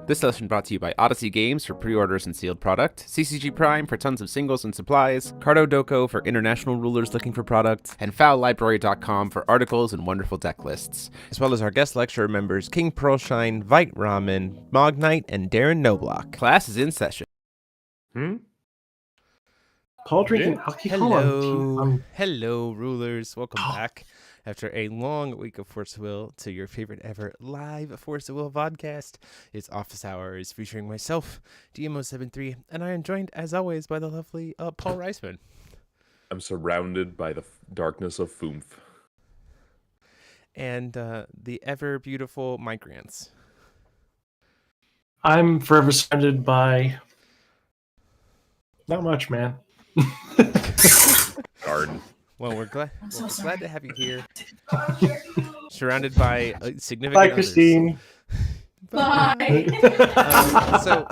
This session brought to you by Odyssey Games for pre-orders and sealed product, CCG Prime for tons of singles and supplies, Cardo Doko for international rulers looking for products, and fowlibrary.com for articles and wonderful deck lists, as well as our guest lecturer members King Pearlshine, Vite Ramen, Mognite, and Darren Noblock. Class is in session. Paul drinking alcohol. Hello, rulers. Welcome back after a long week of Force of Will to your favorite ever live Force of Will vodcast. It's Office Hours featuring myself, DMO73, and I am joined, as always, by the lovely Paul Reisman. I'm surrounded by the darkness of Foomf. And the ever beautiful Mike Rance. I'm forever surrounded by... not much, man. Garden. Well, we're glad to have you here. Surrounded by significant Bye, others. Christine. Bye. So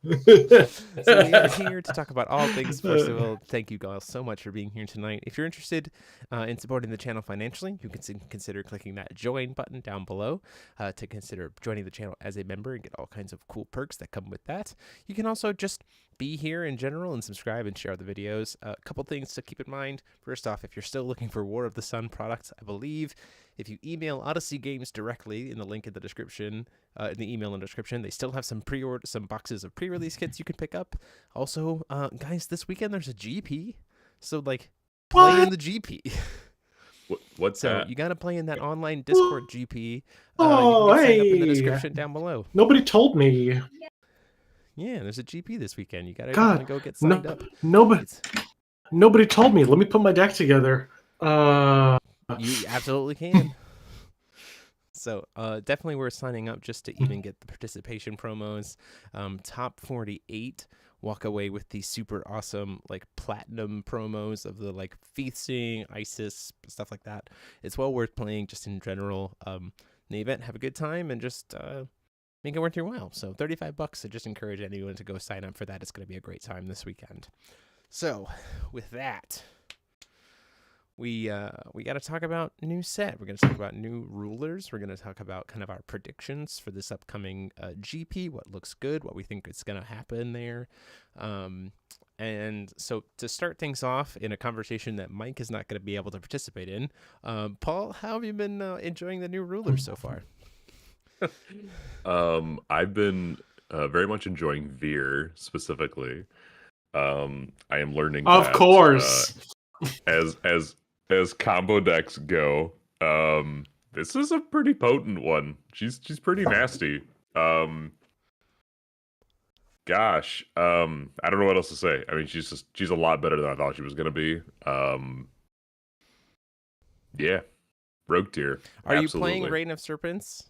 we are here to talk about all things Force of Will. Thank you guys so much for being here tonight. If you're interested in supporting the channel financially, you can consider clicking that join button down below to consider joining the channel as a member and get all kinds of cool perks that come with that. You can also just be here in general and subscribe and share the videos. A couple things to keep in mind. First off, if you're still looking for War of the Sun products, I believe if you email Odyssey Games directly in the link in the description, in the email in the description, they still have some boxes of pre-release kits you can pick up. Also, guys, this weekend there's a GP, so like play in the GP. What's so that? You gotta play in that online Discord GP. Oh, you can sign hey! up in the description down below. Nobody told me. Yeah, there's a GP this weekend. You gotta definitely go get signed up. Nobody told me. Let me put my deck together. You absolutely can. So definitely worth signing up just to even get the participation promos. Top 48 walk away with the super awesome like platinum promos of the like feasting, ISIS, stuff like that. It's well worth playing just in general. The event, have a good time and just make it worth your while. So $35. I just encourage anyone to go sign up for that. It's going to be a great time this weekend. So with that, we got to talk about new set. We're going to talk about new rulers. We're going to talk about kind of our predictions for this upcoming GP, what looks good, what we think is going to happen there. And so to start things off in a conversation that Mike is not going to be able to participate in, Paul, how have you been enjoying the new rulers so far? I've been very much enjoying Veer specifically. I am learning of that, course, as combo decks go, this is a pretty potent one. She's pretty nasty. Gosh, I don't know what else to say. I mean, she's a lot better than I thought she was gonna be. Yeah, rogue tier. Are absolutely. You playing Reign of Serpents?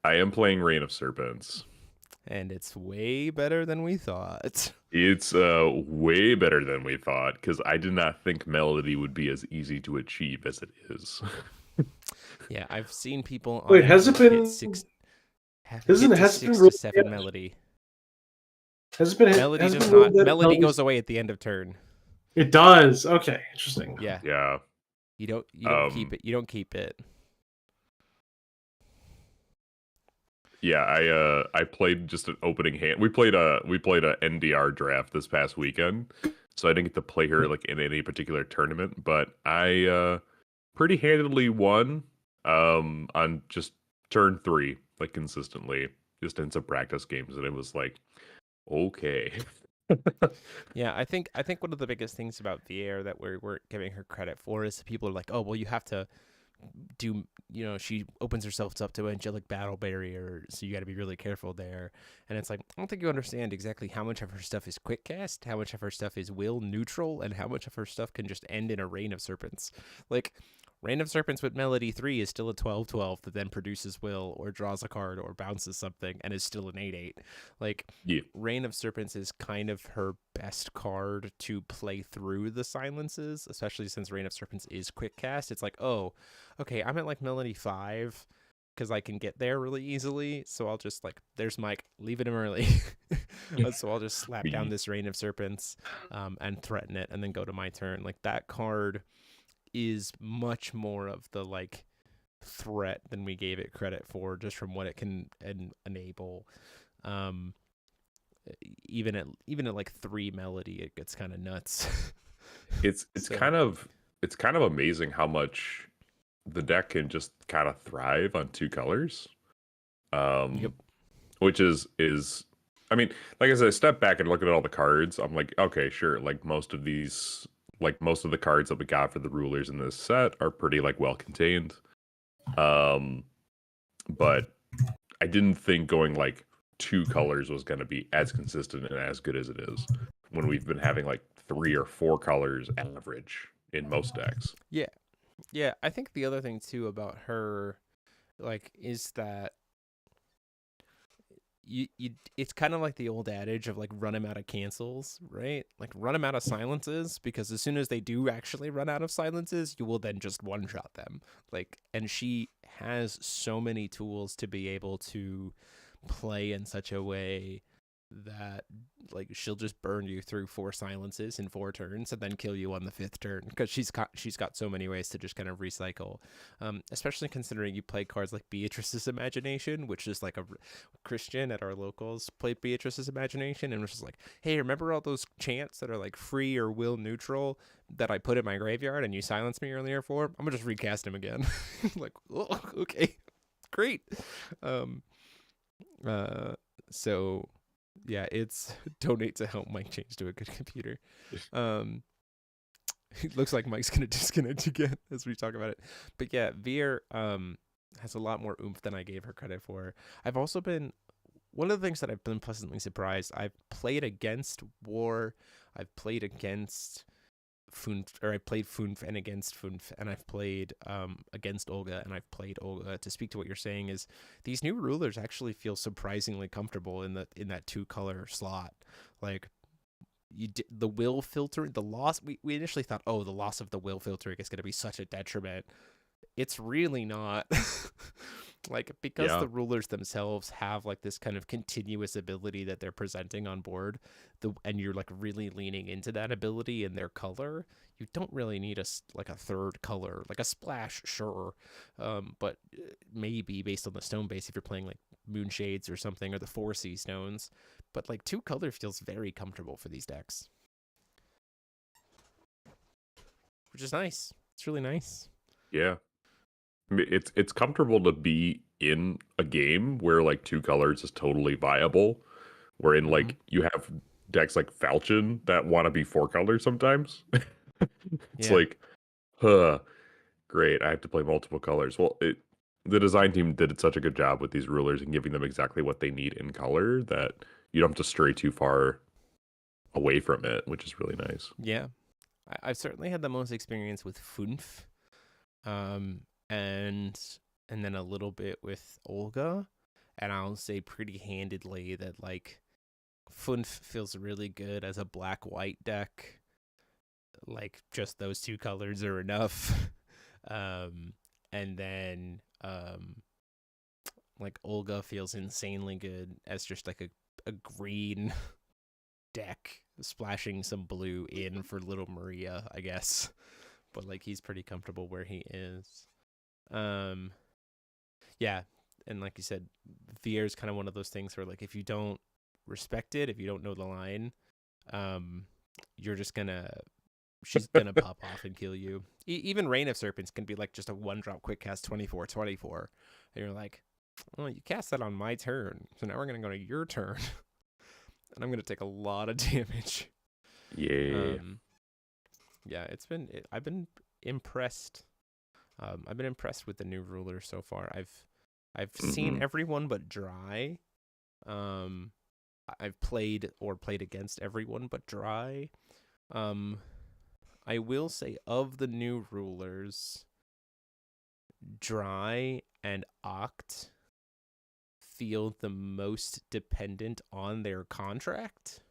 I am playing Reign of Serpents. And it's way better than we thought. It's way better than we thought, because I did not think Melody would be as easy to achieve as it is. Yeah, I've seen people Wait, has it been... six Isn't it has 6 been to 7 Melody. Has it been Melody has does been not. Melody goes away at the end of turn. It does. Okay, interesting. Yeah. Yeah. You don't keep it. You don't keep it. Yeah, I played just an opening hand. We played a NDR draft this past weekend, so I didn't get to play her like in any particular tournament, but I pretty handedly won on just turn 3, like consistently, just in some practice games, and it was like, okay. Yeah, I think one of the biggest things about Vier that we're giving her credit for is people are like, oh well, you have to do, she opens herself up to angelic battle barrier, so you got to be really careful there. And it's like, I don't think you understand exactly how much of her stuff is quick cast, how much of her stuff is will neutral, and how much of her stuff can just end in a Reign of Serpents. Like, Reign of Serpents with Melody 3 is still a 12/12 that then produces will or draws a card or bounces something and is still an 8/8. Like, yeah. Reign of Serpents is kind of her best card to play through the silences, especially since Reign of Serpents is quick cast. It's like, oh, okay, I'm at like Melody 5 because I can get there really easily, so I'll just like, there's Mike, leave it him early. So I'll just slap down this Reign of Serpents and threaten it and then go to my turn. Like, that card is much more of the like threat than we gave it credit for, just from what it can enable. Um, even at like 3 melody, it gets kind of nuts. It's So it's kind of amazing how much the deck can just kind of thrive on 2 colors. yep, Which is I mean, like as I step back and look at all the cards, I'm like, okay, sure, like most of the cards that we got for the rulers in this set are pretty like well contained. Um but I didn't think going like 2 colors was going to be as consistent and as good as it is when we've been having like 3 or 4 colors average in most decks. yeah, yeah. I think the other thing too about her, like, is that you it's kind of like the old adage of like run them out of cancels, right? Like run them out of silences, because as soon as they do actually run out of silences, you will then just one shot them. Like, and she has so many tools to be able to play in such a way that like she'll just burn you through 4 silences in 4 turns and then kill you on the 5th turn, because she's got so many ways to just kind of recycle. Especially considering you play cards like Beatrice's Imagination, which is like a Christian at our locals played Beatrice's Imagination and was just like, hey, remember all those chants that are like free or will neutral that I put in my graveyard and you silenced me earlier for? I'm gonna just recast him again. Like, oh, okay, great. um so yeah, it's donate to help Mike change to a good computer. Um, it looks like Mike's gonna disconnect again as we talk about it. But yeah, Veer has a lot more oomph than I gave her credit for. I've also been one of the things that I've been pleasantly surprised. I've played against War. I've played against I played Funf and against Funf, and I've played against Olga, and I've played Olga. To speak to what you're saying, is these new rulers actually feel surprisingly comfortable in that 2 color slot. Like the will filtering, the loss. We initially thought, oh, the loss of the will filtering is going to be such a detriment. It's really not. Like, because Yeah. the rulers themselves have like this kind of continuous ability that they're presenting on board, and you're like really leaning into that ability in their color, you don't really need like a 3rd color, like a splash, sure, but maybe based on the stone base if you're playing like Moonshades or something, or the 4C stones. But like 2 color feels very comfortable for these decks, which is nice. It's really nice. Yeah. I mean, it's comfortable to be in a game where like 2 colors is totally viable. Wherein like you have decks like Falchion that want to be 4 colors sometimes. It's Yeah. like, great, I have to play multiple colors. Well, the design team did such a good job with these rulers and giving them exactly what they need in color that you don't have to stray too far away from it, which is really nice. Yeah. I've certainly had the most experience with Funf, and then a little bit with Olga, and I'll say pretty handedly that like Funf feels really good as a black-white deck. Like, just those 2 colors are enough. And then like Olga feels insanely good as just like a green deck splashing some blue in for little Maria, I guess. But like he's pretty comfortable where he is. Yeah, and like you said, VR is kind of one of those things where like if you don't respect it, if you don't know the line, you're just gonna she's gonna pop off and kill you. Even Reign of Serpents can be like just a 1-drop quick cast 24/24, and you're like, well, you cast that on my turn, so now we're gonna go to your turn, and I'm gonna take a lot of damage. Yeah. Yeah, I've been impressed. I've been impressed with the new ruler so far. I've seen everyone but Dry. I've played against everyone but Dry. I will say, of the new rulers, Dry and Oct feel the most dependent on their contract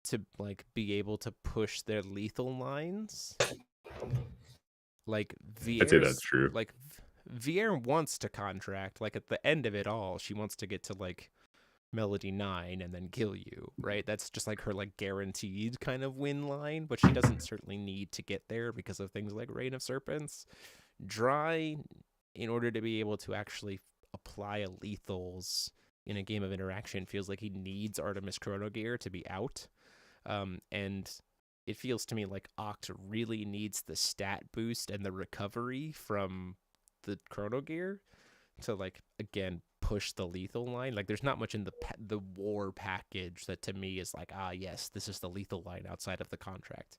to like be able to push their lethal lines. Like I'd say that's true. like Vier wants to contract. Like at the end of it all, she wants to get to like Melody 9 and then kill you, right? That's just like her like guaranteed kind of win line, but she doesn't certainly need to get there because of things like Reign of Serpents. Dry in order to be able to actually apply a lethals in a game of interaction, feels like he needs Artemis Chrono Gear to be out. And it feels to me like Oct really needs the stat boost and the recovery from the Chrono Gear to, like, again, push the lethal line. Like, there's not much in the war package that to me is like, yes, this is the lethal line outside of the contract.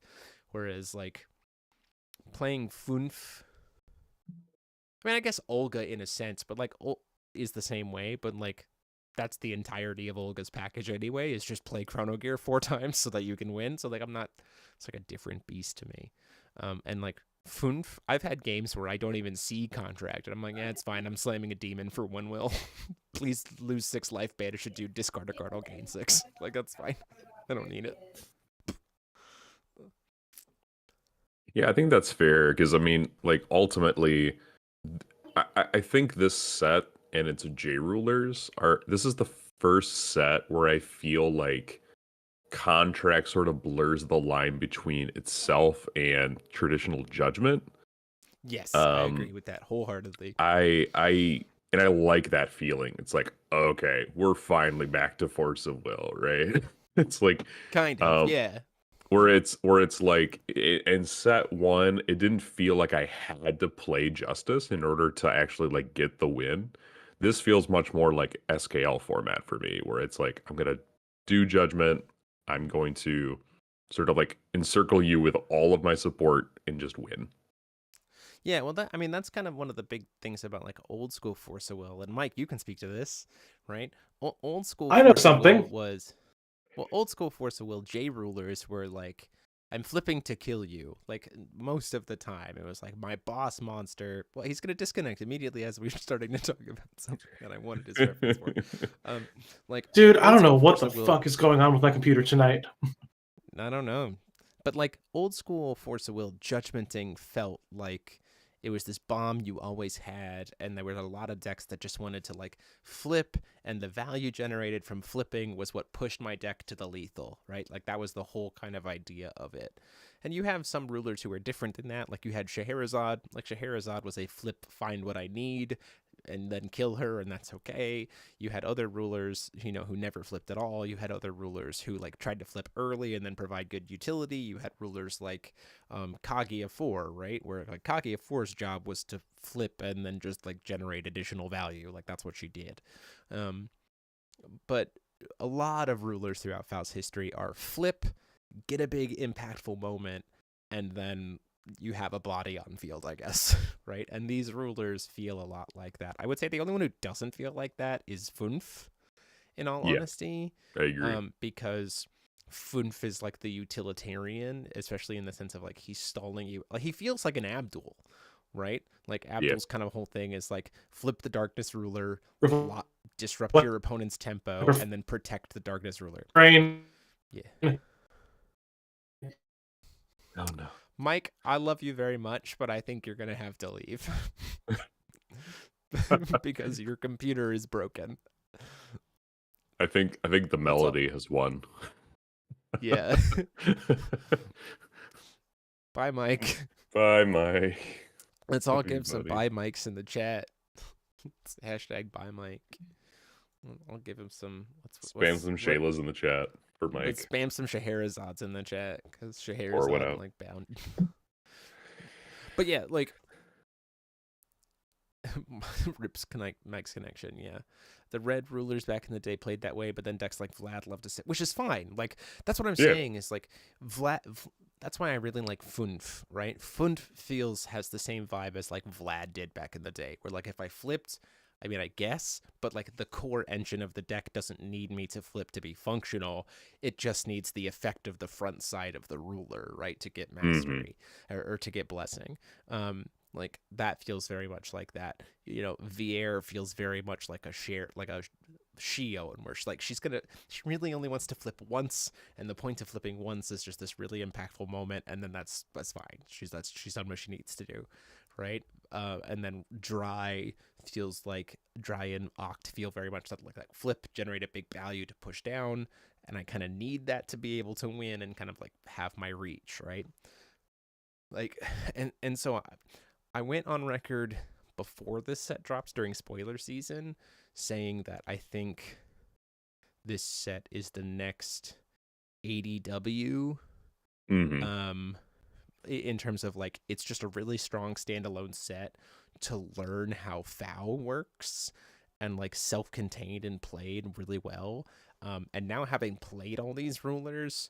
Whereas, like, playing Funf, I mean, I guess Olga in a sense, but like is the same way, but like that's the entirety of Olga's package anyway, is just play Chrono Gear 4 times so that you can win. So like it's like a different beast to me. And like Funf, I've had games where I don't even see contract and I'm like, yeah, it's fine. I'm slamming a demon for 1 will. Please lose 6 life, banish a dude, discard a card, I'll gain 6. Like, that's fine. I don't need it. Yeah, I think that's fair because I mean, like ultimately, I think this set and its J rulers this is the first set where I feel like contract sort of blurs the line between itself and traditional judgment. Yes, I agree with that wholeheartedly. I like that feeling. It's like, okay, we're finally back to force of will, right? It's like kind of, yeah. Where it's like in set 1, it didn't feel like I had to play Justice in order to actually like get the win. This feels much more like SKL format for me, where it's like I'm gonna do Judgment. I'm going to sort of like encircle you with all of my support and just win. Yeah, well, that's kind of one of the big things about like old school Force of Will. And Mike, you can speak to this, right? Old school I know Force of Will something. was, well, old school Force of Will J rulers were like, I'm flipping to kill you. Like most of the time, it was like my boss monster. Well, he's gonna disconnect immediately as we were starting to talk about something that I wanted his reference for. Like, Dude, I old don't know school what Force the of Will. fuck is going on with my computer tonight. I don't know. But like old school Force of Will judgmenting felt like it was this bomb you always had, and there were a lot of decks that just wanted to like flip, and the value generated from flipping was what pushed my deck to the lethal, right? Like that was the whole kind of idea of it. And you have some rulers who are different than that. Like you had Scheherazade. Like Scheherazade was a flip, find what I need, and then kill her, and that's okay. You had other rulers, who never flipped at all. You had other rulers who like tried to flip early and then provide good utility. You had rulers like Kaguya 4, right? Where like Kaguya 4's job was to flip and then just like generate additional value. Like that's what she did. But a lot of rulers throughout Faust's history are flip, get a big impactful moment, and then you have a body on field, I guess, right? And these rulers feel a lot like that. I would say the only one who doesn't feel like that is Funf, in all honesty. I agree. Because Funf is like the utilitarian, especially in the sense of like he's stalling you. Like he feels like an Abdul, right? Like Abdul's kind of whole thing is like flip the darkness ruler, disrupt your opponent's tempo, and then protect the darkness ruler. Yeah. Oh no. Mike, I love you very much, but I think you're going to have to leave. Because your computer is broken. I think the melody has won. Yeah. Bye, Mike. Bye, Mike. Let's all give some bye Mikes in the chat. Hashtag bye Mike. I'll give him some. Spam some Shaylas in the chat for Mike. Let's spam some Scheherazades in the chat because Scheherazade like bound. But yeah, like rips Mike's connection. Yeah, the red rulers back in the day played that way, but then decks like Vlad love to sit, which is fine. Like that's what I'm saying is like Vlad. That's why I really like Funf, right? Funf has the same vibe as like Vlad did back in the day, where like if I flipped, I mean, I guess, but like the core engine of the deck doesn't need me to flip to be functional. It just needs the effect of the front side of the ruler, right, to get mastery or to get blessing. Like that feels very much like that. Vier feels very much like a Shion, where she really only wants to flip once, and the point of flipping once is just this really impactful moment, and then that's fine. She's done what she needs to do, right? And then Dry feels like Dry and Oct feel very much like that flip, generate a big value to push down, and I kind of need that to be able to win and kind of like have my reach, right? Like, and so I went on record before this set drops during spoiler season, saying that I think this set is the next ADW. In terms of like, it's just a really strong standalone set to learn how FOW works, and like self-contained and played really well. And now having played all these rulers,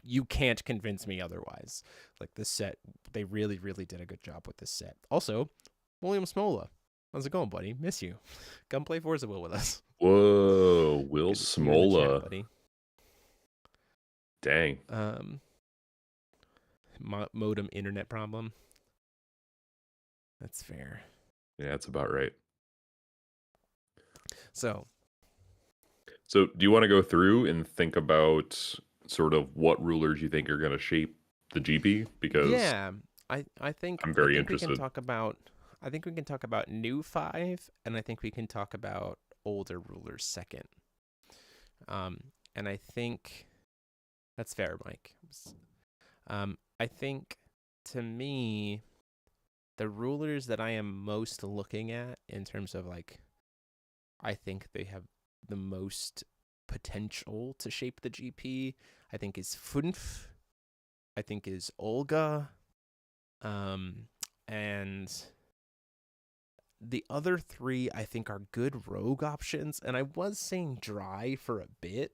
you can't convince me otherwise. Like, this set, they really, really did a good job with this set. Also, William Smola, how's it going, buddy? Miss you. Come play Forza Will with us. Whoa, Will Good to see you in the chat, Smola. buddy. Dang. Modem internet problem. That's fair. Yeah, that's about right. So do you want to go through and think about sort of what rulers you think are going to shape the GP? Because yeah, I think I'm very we interested. can talk about. I think we can talk about new 5, and I think we can talk about older rulers second. And I think that's fair, Mike. I think, to me, the rulers that I am most looking at in terms of like, I think they have the most potential to shape the GP, I think is Funf, I think is Olga, and the other 3 I think are good rogue options. And I was saying Dry for a bit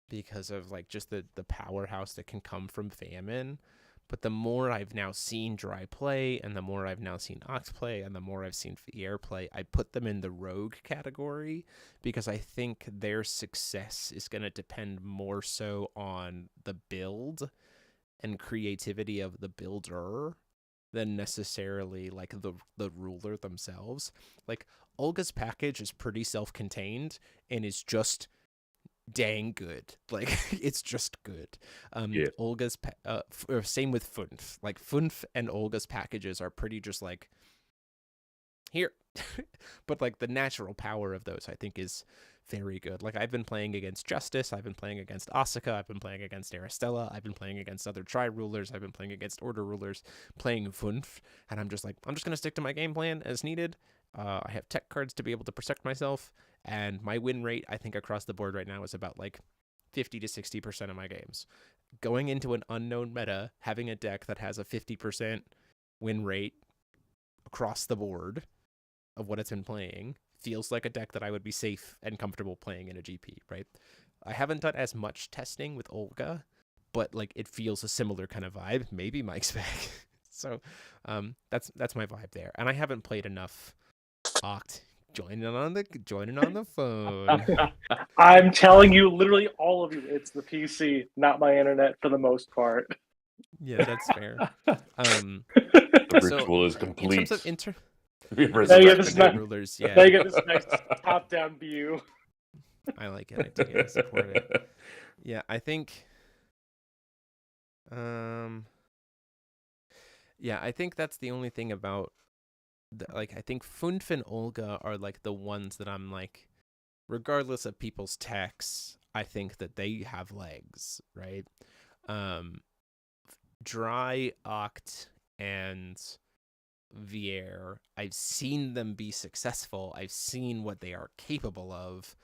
because of like just the powerhouse that can come from Famine. But the more I've now seen Dry play, and the more I've now seen Ox play, and the more I've seen Fier play, I put them in the rogue category, because I think their success is going to depend more so on the build and creativity of the builder than necessarily like the ruler themselves. Like, Olga's package is pretty self-contained and is just dang good. Like, it's just good. Olga's same with Funf. Like, Funf and Olga's packages are pretty just like here. But like, the natural power of those I think is very good. Like, I've been playing against Justice, I've been playing against Asuka, I've been playing against Aristella, I've been playing against other Tri rulers, I've been playing against Order rulers, playing Funf, and I'm just gonna stick to my game plan as needed. I have tech cards to be able to protect myself, and my win rate, I think, across the board right now is about like 50 to 60% of my games. Going into an unknown meta, having a deck that has a 50% win rate across the board of what it's been playing feels like a deck that I would be safe and comfortable playing in a GP, right? I haven't done as much testing with Olga, but like, it feels a similar kind of vibe. Maybe Mike's back. So that's my vibe there. And I haven't played enough Oct. Joining on the phone. I'm telling you, literally all of you, it's the PC, not my internet for the most part. Yeah, that's fair. The ritual is complete. In terms of Now you get rulers, yeah. Now you get this nice top-down view. I like it. I dig it. I support it. Yeah, I think. Yeah, I think that's the only thing about. Like, I think Funf and Olga are like the ones that I'm like, regardless of people's techs, I think that they have legs, right? Dry, Oct, and Vier, I've seen them be successful. I've seen what they are capable of,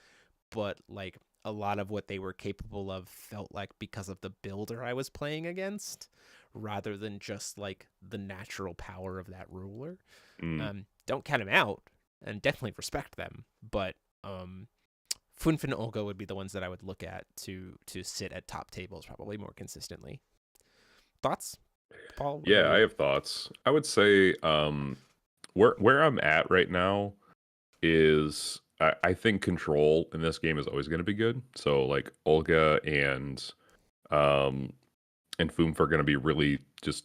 but like, a lot of what they were capable of felt like because of the builder I was playing against, rather than just like the natural power of that ruler. Don't count them out, and definitely respect them, but Funf and Olga would be the ones that I would look at to sit at top tables probably more consistently. Thoughts, Paul? Yeah, I have thoughts. I would say where I'm at right now is I think control in this game is always going to be good. So like, Olga and Funf are going to be really just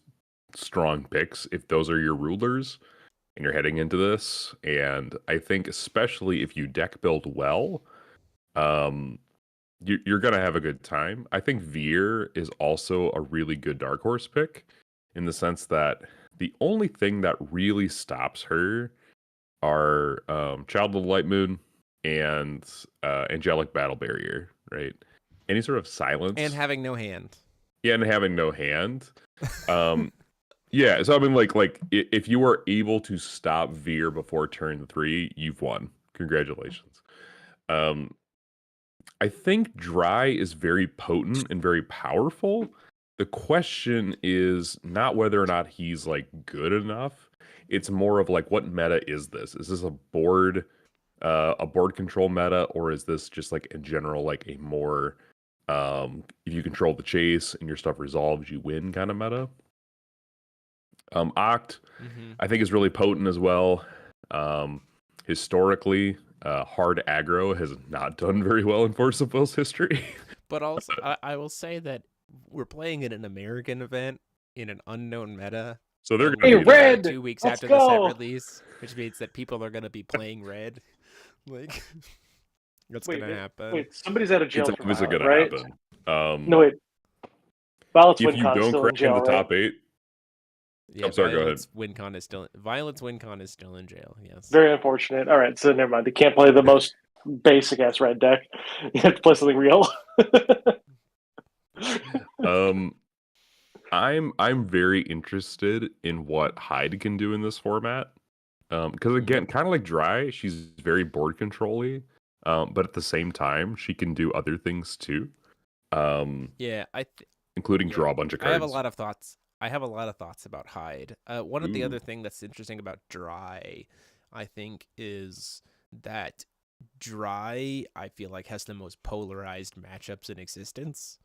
strong picks if those are your rulers and you're heading into this. And I think especially if you deck build well, you're going to have a good time. I think Veer is also a really good dark horse pick, in the sense that the only thing that really stops her are Child of the Light Moon and Angelic Battle Barrier, right? Any sort of silence. And having no hand. Yeah, and having no hand. Yeah, so I mean, if you are able to stop Veer before turn 3, you've won. Congratulations. Um, I think Dry is very potent and very powerful. The question is not whether or not he's like good enough. It's more of like, what meta is this? Is this a board control meta, or is this just like in general like a more if you control the chase and your stuff resolves, you win kind of meta? Oct, Mm-hmm. I think, is really potent as well. Historically, hard aggro has not done very well in Force of Will's history. But also, I will say that we're playing in an American event in an unknown meta. So they're And going Hey, to we're be there. Red! 2 weeks Let's after the set go! release, which means that people are going to be playing red. Like, what's Wait, going to happen? wait, somebody's out of It's jail for obviously Violet, going to right? happen. No, wait. Violet's If you WinCon is don't still in crack into jail, right? top 8, Yeah, I'm sorry, go ahead. Violet's WinCon is still in jail. Yes. Very unfortunate. All right, so never mind. They can't play the most basic ass red deck. You have to play something real. Um, I'm very interested in what Hyde can do in this format. Because again, kind of like Dry, she's very board control-y, but at the same time, she can do other things too. Yeah, Including draw a bunch of cards. I have a lot of thoughts. I have a lot of thoughts about Hyde. One of the Ooh. other thing that's interesting about Dry, I think, is that Dry, I feel like, has the most polarized matchups in existence,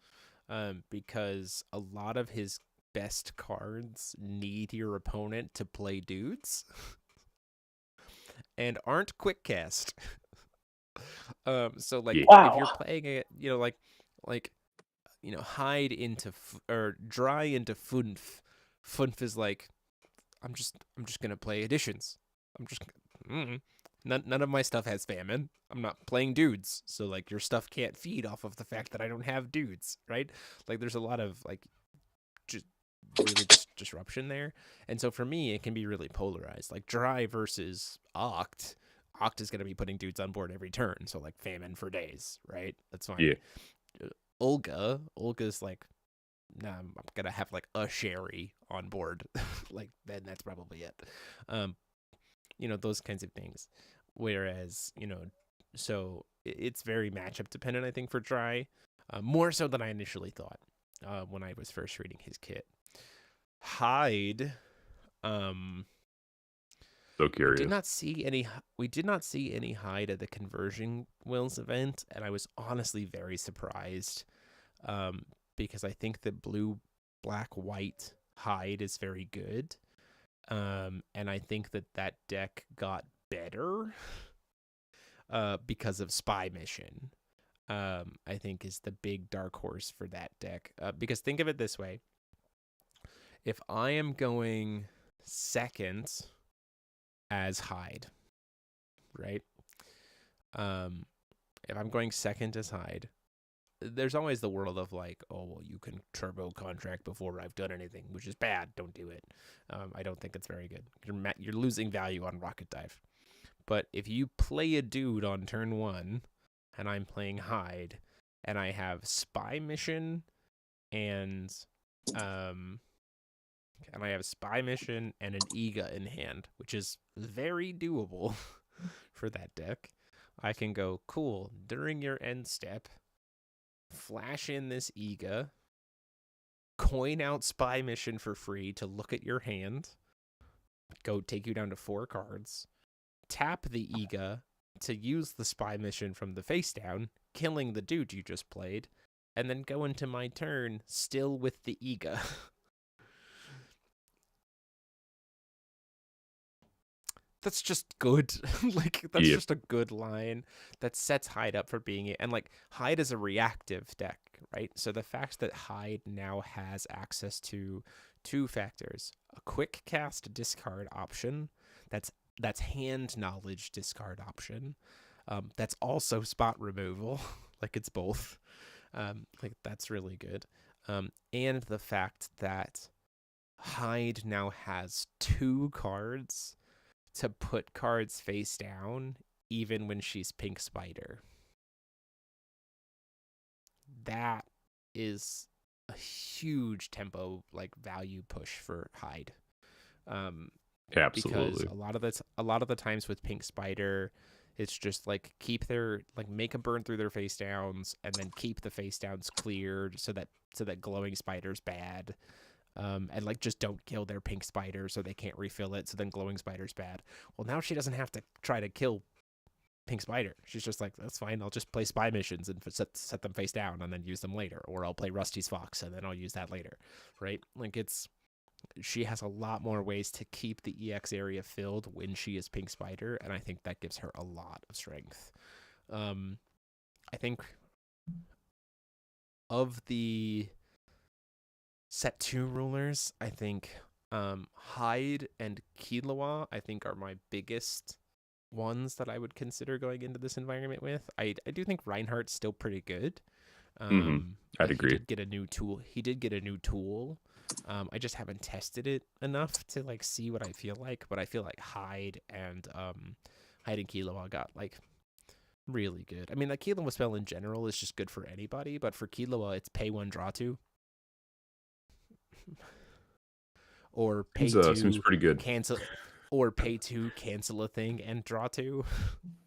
because a lot of his best cards need your opponent to play dudes and aren't quick cast. So like, Wow. if you're playing it, Hide into or Dry into Funf. Funf is like, I'm just gonna play additions. I'm just none of my stuff has famine. I'm not playing dudes, so like your stuff can't feed off of the fact that I don't have dudes, right? Like there's a lot of like just really disruption there, and so for me it can be really polarized. Like Dry versus Oct. Oct is gonna be putting dudes on board every turn, so like famine for days, right? That's fine. Yeah. Olga's like, nah, I'm gonna have like a Sherry on board. Like then that's probably it. Those kinds of things. Whereas, so it's very matchup dependent, I think, for Dry. More so than I initially thought when I was first reading his kit. Hyde, So curious. we did not see any Hyde at the Conversion Wills event, and I was honestly very surprised. Because I think the blue, black, white Hyde is very good. And I think that deck got better because of Spy Mission. I think is the big dark horse for that deck. Because think of it this way. If I am going second as Hyde, right? If I'm going second as Hyde, there's always the world of like, oh, well, you can turbo contract before I've done anything, which is bad. Don't do it. I don't think it's very good. You're losing value on Rocket Dive. But if you play a dude on turn 1, and I'm playing Hyde, and I have Spy Mission and an Ega in hand, which is very doable for that deck, I can go, cool, during your end step, flash in this Ega, coin out Spy Mission for free to look at your hand, go take you down to 4 cards, tap the Ega to use the Spy Mission from the face down, killing the dude you just played, and then go into my turn still with the Ega. That's just good. That's just a good line that sets Hyde up for being it. And like Hyde is a reactive deck, right? So the fact that Hyde now has access to 2 factors: a quick cast discard option, that's hand knowledge discard option, that's also spot removal, like it's both. That's really good. And the fact that Hyde now has 2 cards to put cards face down, even when she's Pink Spider. That is a huge tempo like value push for Hyde. Because Absolutely. a lot of the times with Pink Spider, it's just like make a burn through their face downs and then keep the face downs cleared so that glowing spider's bad. And like just don't kill their pink spider so they can't refill it, so then glowing spider's bad. Well, now she doesn't have to try to kill pink spider. She's just like, that's fine, I'll just play spy missions and set them face down and then use them later, or I'll play Rusty's Fox and then I'll use that later, right? Like she has a lot more ways to keep the EX area filled when she is pink spider, and I think that gives her a lot of strength. I think of the set 2 rulers, I think Hyde and Killua, I think, are my biggest ones that I would consider going into this environment with. I do think Reinhardt's still pretty good. I'd agree. He did get a new tool. I just haven't tested it enough to like see what I feel like, but I feel like Hyde and Killua got like really good. I mean, the Killua spell in general is just good for anybody, but for Killua, it's pay 1, draw 2. Or pay 2, seems pretty good. Cancel, or pay 2, cancel a thing and draw 2.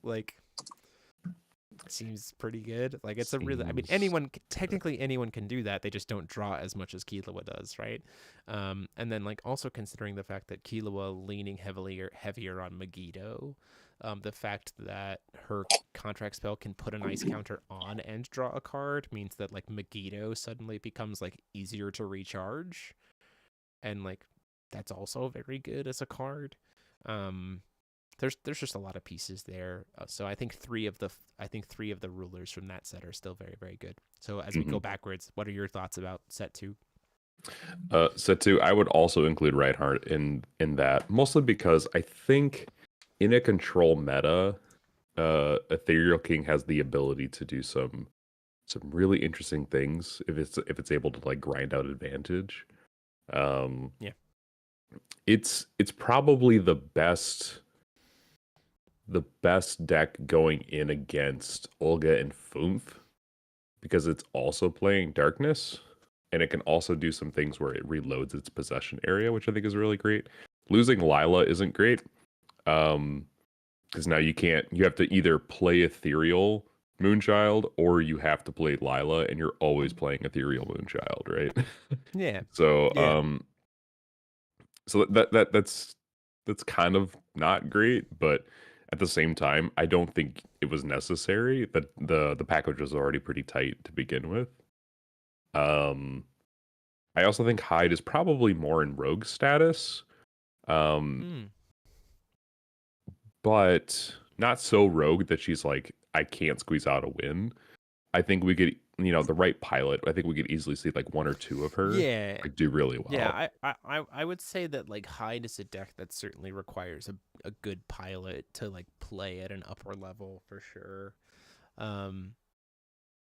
Like, seems pretty good. Like, it's a really, I mean, technically anyone can do that. They just don't draw as much as Killua does, right? And then like also considering the fact that Killua leaning heavier on Megiddo, the fact that her contract spell can put an ice counter on and draw a card means that like Megiddo suddenly becomes like easier to recharge, and like that's also very good as a card. There's just a lot of pieces there, so I think three of the rulers from that set are still very, very good. So as we go backwards, what are your thoughts about set 2? Set 2, I would also include Reinhardt in that, mostly because I think in a control meta, Ethereal King has the ability to do some really interesting things if it's able to like grind out advantage. Yeah, it's probably the best deck going in against Olga and Fumf, because it's also playing Darkness, and it can also do some things where it reloads its possession area, which I think is really great. Losing Lila isn't great, because now you have to either play Ethereal Moonchild or you have to play Lila, and you're always playing Ethereal Moonchild, right? yeah. So Yeah. so that's kind of not great, but at the same time, I don't think it was necessary. That the package was already pretty tight to begin with. I also think Hyde is probably more in rogue status, but not so rogue that she's like, I can't squeeze out a win. I think we could, the right pilot, I think we could easily see like 1 or 2 of her like, do really well. Yeah, I would say that like Hyde is a deck that certainly requires a good pilot to like play at an upper level for sure.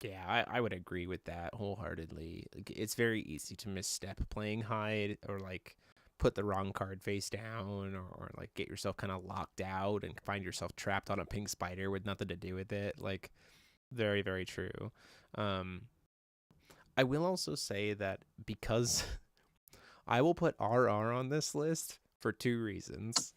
Yeah, I would agree with that wholeheartedly. Like, it's very easy to misstep playing Hyde, or like put the wrong card face down, or like get yourself kind of locked out and find yourself trapped on a pink spider with nothing to do with it. Like, very, very true. I will also say that because I will put RR on this list for 2 reasons.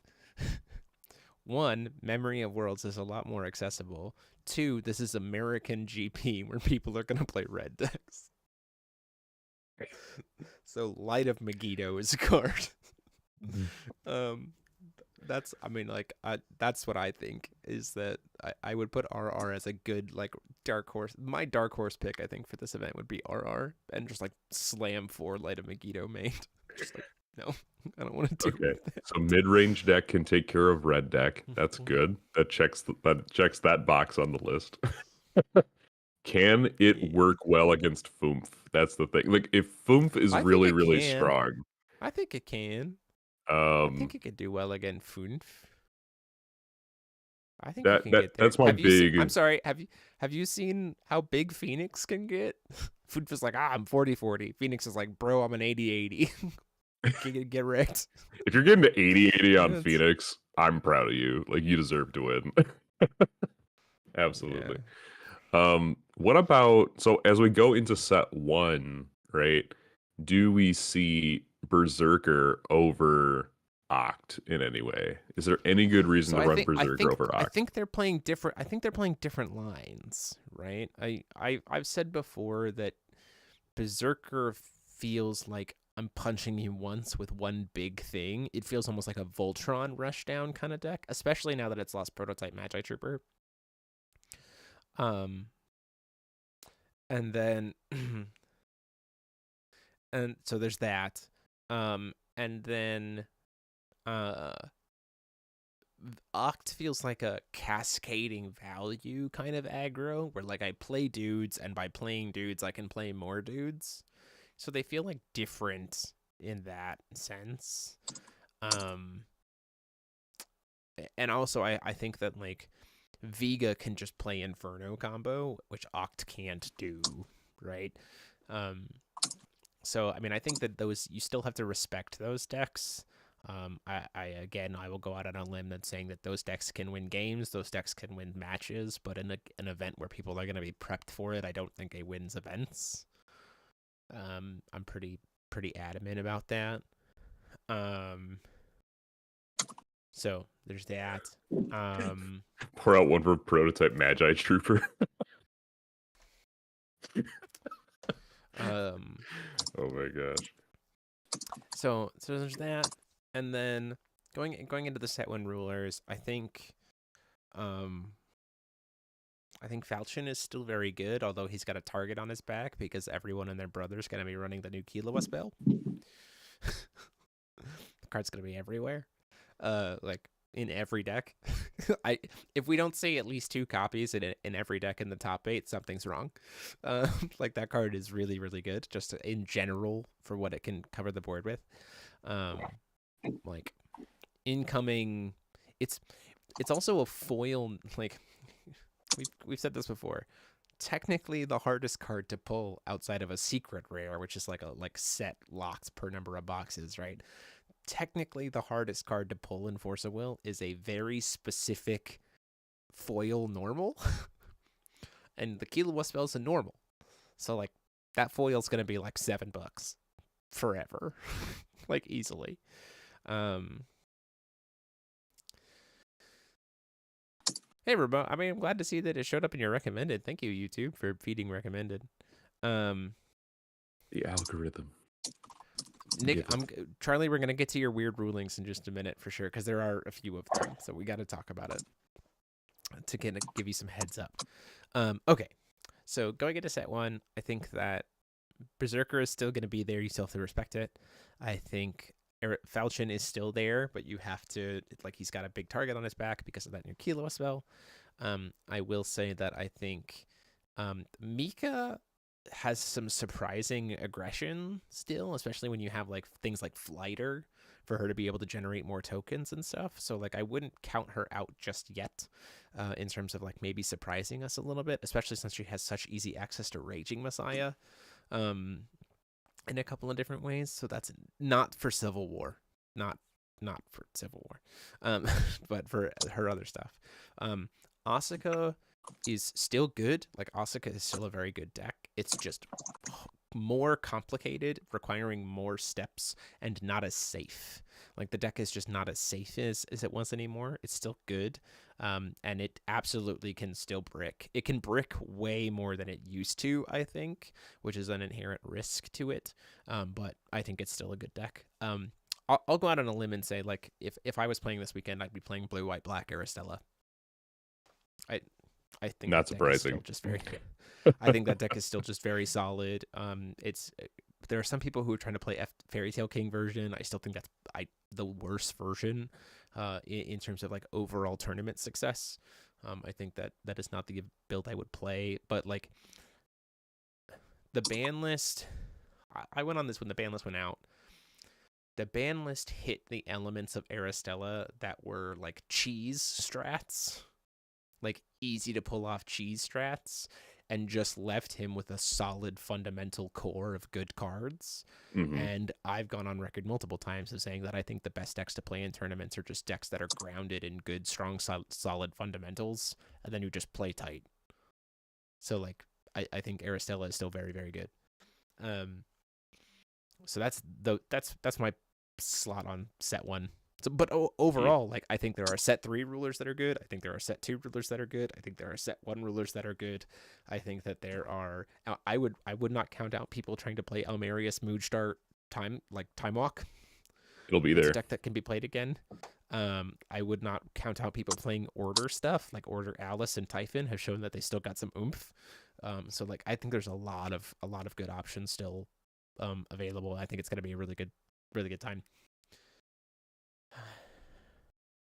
1, Memory of Worlds is a lot more accessible. 2, this is American GP where people are going to play red decks. So Light of Megiddo is a card. That's what I think, is that I would put RR as a good like dark horse. My dark horse pick, I think, for this event would be RR, and just like slam 4 Light of Megiddo main. Just like, no, I don't want to do that. So mid-range deck can take care of red deck. That's good. That checks that box on the list. Can it work well against Fumf? That's the thing. Like, if Fumf is really, really strong, I think it can. I think it could do well against Funf. I think you can get there. That's my big. I'm sorry. Have you seen how big Phoenix can get? Funf is like, I'm 40-40. Phoenix is like, bro, I'm an 80-80. Can you get wrecked? If you're getting to 80-80 on Phoenix, I'm proud of you. Like, you deserve to win. Absolutely. Yeah. What about, so as we go into set 1, right? Do we see Berserker over Oct in any way? Is there any good reason So to run Berserker over I Oct? think they're playing different. I think they're playing different lines, right? I've said before that Berserker feels like I'm punching you once with one big thing. It feels almost like a Voltron rushdown kind of deck, especially now that it's lost Prototype Magi Trooper. Um, and then and so there's that. And then uh Oct feels like a cascading value kind of aggro where like I play dudes and by playing dudes I can play more dudes. So they feel like different in that sense. Um and also I think that like Vega can just play Inferno combo, which Oct can't do, right? Um so I mean I think that those you still have to respect those decks. I will go out on a limb that's saying that those decks can win games, those decks can win matches, but in an event where people are going to be prepped for it, I don't think it wins events. I'm pretty adamant about that. So there's that. Pour out one for Prototype Magi Trooper. um, Oh my gosh. so there's that, and then going into the set one rulers, I think Falchion is still very good, although he's got a target on his back because everyone and their brother's going to be running the new Killua spell. The card's going to be everywhere. Like in every deck. If we don't see at least 2 copies in every deck in the top 8, something's wrong. Like that card is really, really good just in general for what it can cover the board with. Like incoming, it's also a foil. Like we've said this before. Technically, the hardest card to pull outside of a secret rare, which is like a set locked per number of boxes, right? Technically, the hardest card to pull in Force of Will is a very specific foil normal, and the Killua spell is a normal. So like that foil's gonna be like $7 forever, like easily. Hey, Rebo. I mean, I'm glad to see that it showed up in your recommended. Thank you, YouTube, for feeding recommended. The algorithm. Nick, Charlie. We're gonna get to your weird rulings in just a minute for sure, because there are a few of them. So we got to talk about it to kind of give you some heads up. Okay, so going into set one, I think that Berserker is still gonna be there. You still have to respect it. I think Falchion is still there, but you have to like he's got a big target on his back because of that new Killua spell. I will say that I think Mika has some surprising aggression still, especially when you have like things like Flighter for her to be able to generate more tokens and stuff. So like I wouldn't count her out just yet in terms of like maybe surprising us a little bit, especially since she has such easy access to Raging Messiah in a couple of different ways. So that's not for Civil War, not for Civil War, but for her other stuff. Asuka is still good. Like Asuka is still a very good deck. It's just more complicated, requiring more steps, and not as safe. Like the deck is just not as safe as it was anymore. It's still good, and it absolutely can still brick. It can brick way more than it used to, I think, which is an inherent risk to it. But I think it's still a good deck. I'll go out on a limb and say, like, if I was playing this weekend, I'd be playing blue, white, black Aristella. I think not surprising. Just very. I think that deck is still just very solid. There are some people who are trying to play Fairy Tail King version. I still think that's the worst version in terms of like overall tournament success. I think that is not the build I would play. But like the ban list, I went on this when the ban list went out. The ban list hit the elements of Aristella that were like cheese strats. Like easy to pull off cheese strats, and just left him with a solid fundamental core of good cards. Mm-hmm. And I've gone on record multiple times of saying that I think the best decks to play in tournaments are just decks that are grounded in good, strong, solid fundamentals, and then you just play tight. So like I think Aristella is still very, very good. So that's my slot on set 1. So, but Yeah. overall, like I think there are set 3 rulers that are good. I think there are set 2 rulers that are good. I think there are set 1 rulers that are good. I think that there are. I would not count out people trying to play Almerius Moodstar time walk. It'll be It's a there. deck that can be played again. I would not count out people playing Order stuff, like Order Alice and Typhon have shown that they still got some oomph. So like I think there's a lot of good options still available. I think it's going to be a really good time.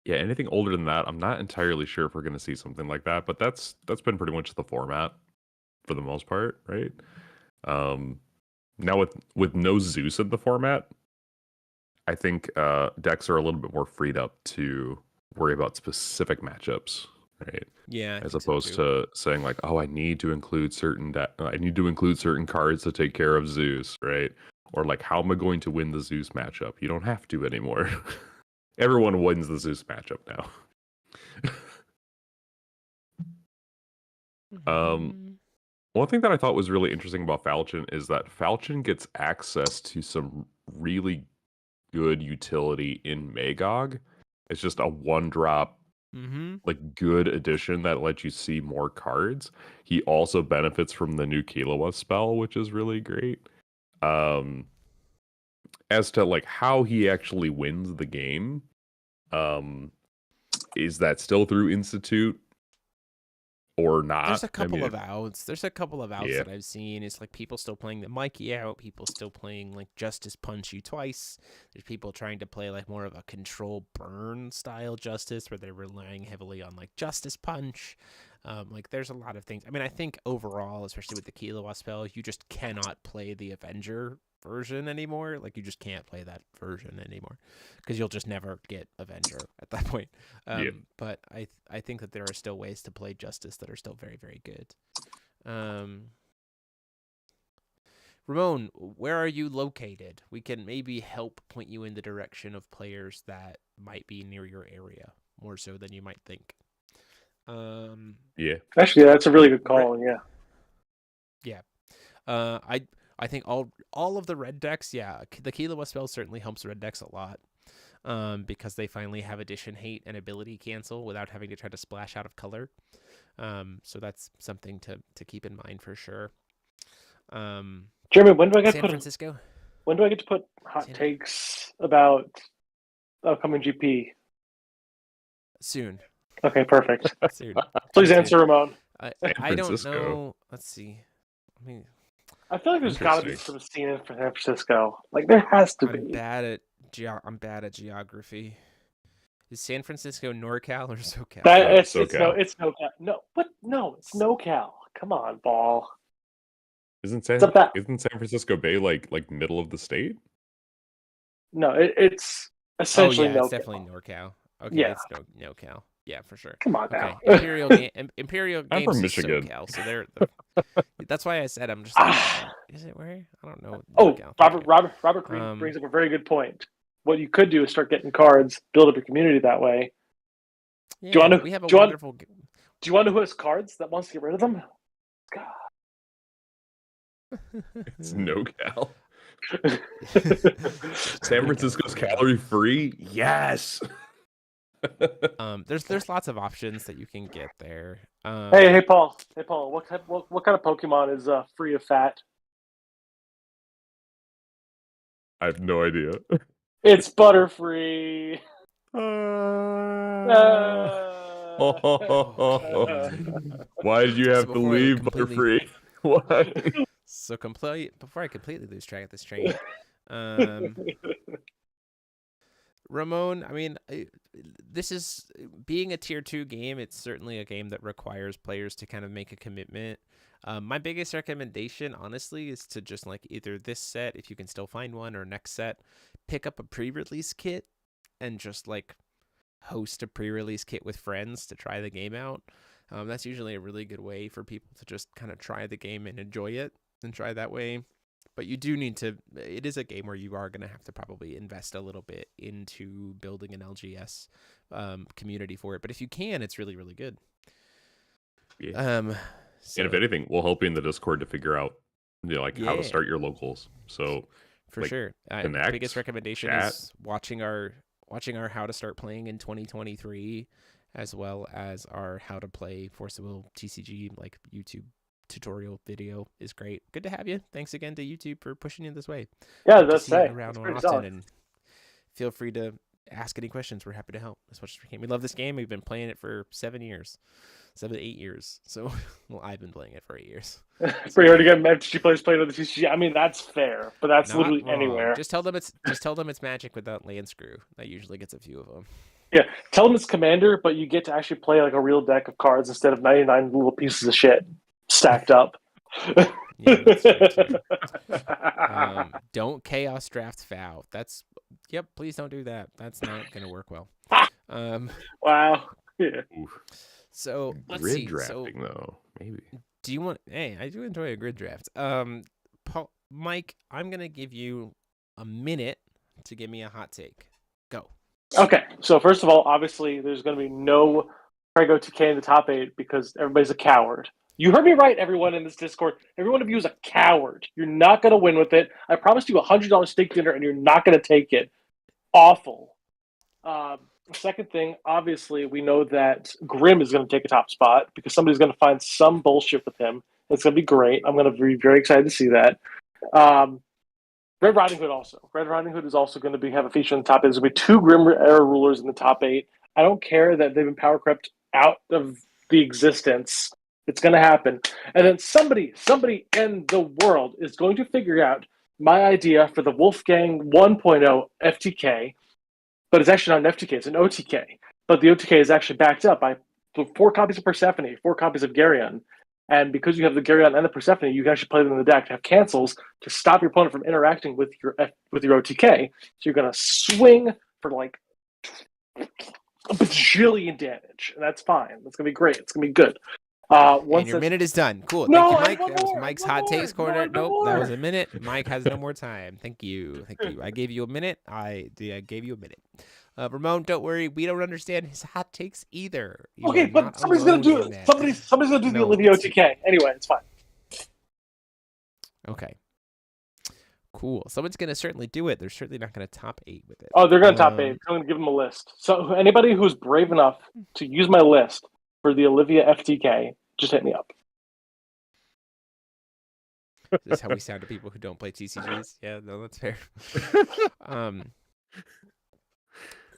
Yeah, anything older than that, I'm not entirely sure if we're going to see something like that, but that's been pretty much the format for the most part, right? Now with no Zeus in the format, I think decks are a little bit more freed up to worry about specific matchups, right? Yeah, As opposed to saying like, oh, I need to include certain cards to take care of Zeus, right? Or like, how am I going to win the Zeus matchup? You don't have to anymore. Everyone wins the Zeus matchup now. One thing that I thought was really interesting about Falchion is that Falchion gets access to some really good utility in Magog. It's just a 1-drop, like good addition that lets you see more cards. He also benefits from the new Killua spell, which is really great. As to like how he actually wins the game, is that still through Institute or not? There's a couple of outs. Yeah. That I've seen. It's like people still playing the Mikey out. People still playing like Justice Punch You Twice. There's people trying to play like more of a control burn style Justice where they're relying heavily on like Justice Punch. Like there's a lot of things. I mean, I think overall, especially with the Killua spell, you just cannot play the Avenger version anymore. Like you just can't play that version anymore because you'll just never get Avenger at that point. Yeah. But I think that there are still ways to play Justice that are still very, very good. Ramon, where are you located? We can maybe help point you in the direction of players that might be near your area more so than you might think. Yeah. Actually, that's a really good call. Yeah. Yeah. I think all of the red decks, yeah, the Killua spell certainly helps red decks a lot. Because they finally have addition hate and ability cancel without having to try to splash out of color. So that's something to keep in mind for sure. Jeremy, when do I get San put Francisco? When do I get to put hot takes about upcoming GP? Soon. Okay, perfect. Soon. Please answer, Ramon. I don't know. Let's see. I mean, I feel like there's got to be some scene in San Francisco. Like there has to be. I'm bad at geography. Is San Francisco NorCal or SoCal? It's SoCal. It's NoCal. No, what? No, it's NoCal. Come on, ball. Isn't San Francisco Bay like middle of the state? No, it's essentially NoCal. NoCal. It's definitely NorCal. Okay, yeah. it's NoCal. Yeah, for sure. Come on now. Imperial Games I'm from is Michigan. SoCal, so that's why I said I'm just like, is it where? I don't know. Robert Green brings up a very good point. What you could do is start getting cards, build up a community that way. Yeah, do you want to? We have a do wonderful. Do you want to know who has cards that wants to get rid of them? God. It's NoCal. San Francisco's calorie free. Yes. There's lots of options that you can get there. Hey, Paul. What kind of Pokemon is free of fat? I have no idea. It's Butterfree. Why did you have to leave Butterfree? Why? So before I completely lose track of this train, Ramon, I mean, this is being a tier 2 game. It's certainly a game that requires players to kind of make a commitment. My biggest recommendation, honestly, is to just like either this set, if you can still find one, or next set, pick up a pre-release kit and just like host a pre-release kit with friends to try the game out. That's usually a really good way for people to just kind of try the game and enjoy it and try that way. But you do need to, it is a game where you are going to have to probably invest a little bit into building an LGS community for it. But if you can, it's really, really good. Yeah. And if anything, we'll help you in the Discord to figure out, how to start your locals. So For like, sure. connect, Biggest recommendation chat. is watching our How to Start Playing in 2023, as well as our How to Play Force of Will TCG like YouTube tutorial video is great. Good to have you. Thanks again to YouTube for pushing you this way. Yeah, Good to that's see you say. around It's more pretty often, solid. and feel free to ask any questions. We're happy to help as much as we can. We love this game. We've been playing it for 8 years. So, well, I've been playing it for 8 years. It's pretty hard to get FTG players playing with the TCG. I mean, that's fair, but that's Not literally wrong. anywhere. Just tell them it's Magic without land screw. That usually gets a few of them. Yeah, tell them it's Commander, but you get to actually play like a real deck of cards instead of 99 little pieces of shit stacked up. Yeah, that's true too. Don't chaos draft foul. Please don't do that. That's not gonna work well. Wow. Yeah. Oof. So let's Grid see. drafting though, maybe. Do you want? Hey, I do enjoy a grid draft. Mike, I'm gonna give you a minute to give me a hot take. Go. Okay, so first of all, obviously, there's going to be no Prego TK in the top 8 because everybody's a coward. You heard me right, everyone in this Discord. Every one of you is a coward. You're not going to win with it. I promised you $100 steak dinner, and you're not going to take it. Awful. Second thing, obviously, we know that Grim is going to take a top spot because somebody's going to find some bullshit with him. It's going to be great. I'm going to be very excited to see that. Red Riding Hood also. Red Riding Hood is also going to have a feature in the top 8. There's going to be 2 Grim Era Rulers in the top 8. I don't care that they've been power crept out of the existence. It's going to happen. And then somebody in the world is going to figure out my idea for the Wolfgang 1.0 FTK, but it's actually not an FTK, it's an OTK. But the OTK is actually backed up by 4 copies of Persephone, 4 copies of Garyon. And because you have the Garyon and the Persephone, you can actually play them in the deck to have cancels to stop your opponent from interacting with your OTK. So you're going to swing for like a bajillion damage, and that's fine. That's going to be great. It's going to be good. And your minute is done. Cool. No, Thank you, Mike. That was more, Mike's Hot Takes Corner. No, Nope, that was a minute. Mike has no more time. Thank you. I gave you a minute. I gave you a minute. Ramon, don't worry. We don't understand his hot takes either. Okay, but somebody's going to do it. Somebody's going to do the Olivia OTK. Anyway, it's fine. Okay. Cool. Someone's going to certainly do it. They're certainly not going to top 8 with it. Oh, they're going to top 8. I'm going to give them a list. So anybody who's brave enough to use my list for the Olivia FTK, just hit me up. This is how we sound to people who don't play TCGs. Yeah, no, that's fair.